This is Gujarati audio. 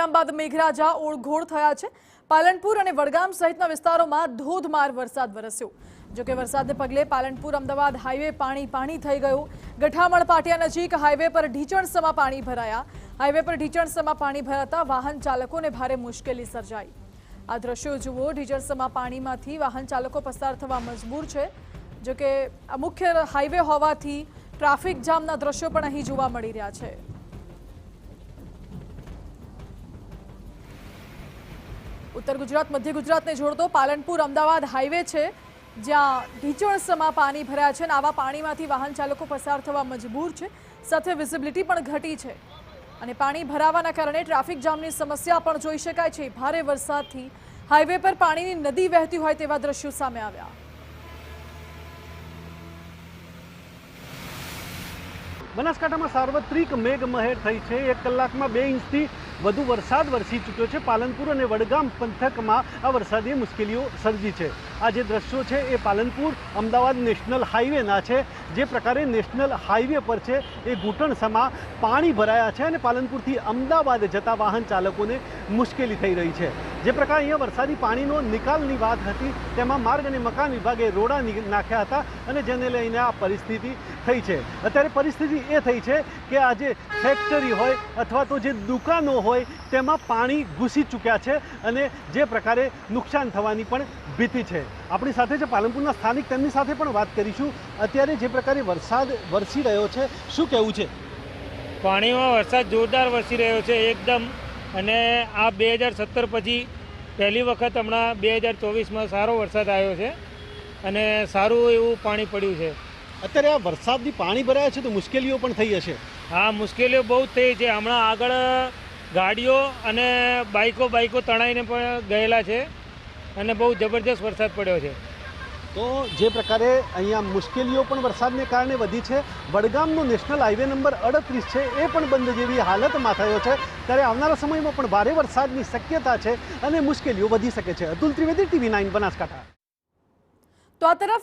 વિરામ બાદ મેઘરાજા ઓળઘોળ થયા છે। પાલનપુર અને વડગામ સહિતના વિસ્તારોમાં ધોધમાર વરસાદ વરસ્યો। જો કે વરસાદને પગલે પાલનપુર અમદાવાદ હાઈવે પાણી થઈ ગયું। ગઠામણ પાટિયા નજીક હાઈવે પર ઢીચણસમાં પાણી ભરાયા। હાઈવે પર ઢીચણસમાં પાણી ભરાતા વાહન ચાલકોને ભારે મુશ્કેલી સર્જાઈ। આ દ્રશ્યો જુઓ, ઢીચણસમાં પાણીમાંથી વાહન ચાલકો પસાર થવા મજબૂર છે। જો કે મુખ્ય હાઈવે હોવાથી ટ્રાફિક જામના દ્રશ્યો પણ અહીં જોવા મળી રહ્યા છે। उत्तर गुजरात मध्य गुजरात ने जोड़तो पालनपुर अमदावाद हाईवे है, ज्यां ढीचणसमा पानी भराया है। आवा पाणीमांथी वाहन चालको पसार थवा मजबूर है। साथे विजिबिलिटी पण घटी है અને પાણી ભરાવાના કારણે ટ્રાફિક જામની સમસ્યા પણ જોઈ શકાય છે। ભારે વરસાદથી હાઈવે પર પાણીની નદી વહેતી હોય તેવા દ્રશ્યો સામે આવ્યા। બનાસકાંઠામાં સાર્વત્રિક મેઘમહેર થઈ છે। 1 કલાકમાં 2 ઇંચથી વધુ વરસાદ વરસી ચૂક્યો છે। પાલનપુર અને વડગામ પંથકમાં આ વરસાદી મુશ્કેલીઓ સર્જી છે। આ જે દ્રશ્યો છે એ પાલનપુર અમદાવાદ નેશનલ હાઈવેના છે। જે પ્રકારે નેશનલ હાઈવે પર છે એ ઘૂંટણસમાં પાણી ભરાયા છે અને પાલનપુરથી અમદાવાદ જતા વાહન ચાલકોને મુશ્કેલી થઈ રહી છે। જે પ્રકારે અહીંયા વરસાદી પાણીનો નિકાલની વાત હતી તેમાં માર્ગ અને મકાન વિભાગે રોડા નાખ્યા હતા અને જેને લઈને આ પરિસ્થિતિ થઈ છે। અત્યારે પરિસ્થિતિ એ થઈ છે કે આજે ફેક્ટરી હોય અથવા તો જે દુકાનો હોય તેમાં પાણી ઘૂસી ચૂક્યા છે અને જે પ્રકારે નુકસાન થવાની પણ ભીતિ છે। આપણી સાથે જે પાલનપુરના સ્થાનિક તેમની સાથે પણ વાત કરીશું। અત્યારે જે પ્રકારે વરસાદ વરસી રહ્યો છે, શું કહેવું છે? પાણીમાં વરસાદ જોરદાર વરસી રહ્યો છે એકદમ। અને આ 2017 પછી પહેલી વખત હમણાં 2024માં સારો વરસાદ આવ્યો છે અને સારું એવું પાણી પડ્યું છે। અત્યારે આ વરસાદથી પાણી ભરાયા છે તો મુશ્કેલીઓ પણ થઈ હશે? હા, મુશ્કેલીઓ બહુ થઈ છે। હમણાં આગળ ગાડીઓ અને બાઇકો તણાઈને પણ ગયેલા છે અને બહુ જબરજસ્ત વરસાદ પડ્યો છે। તો જે પ્રકારે અહીંયા મુશ્કેલીઓ પણ વરસાદને કારણે વધી છે। વડગામનો નેશનલ હાઈવે નંબર 38 છે એ પણ બંધ જેવી હાલતમાં થયો છે। ત્યારે આવનારા સમયમાં પણ ભારે વરસાદની શક્યતા છે અને મુશ્કેલીઓ વધી શકે છે। અતુલ ત્રિવેદી, TV9 બનાસકાંઠા। તો આ તરફ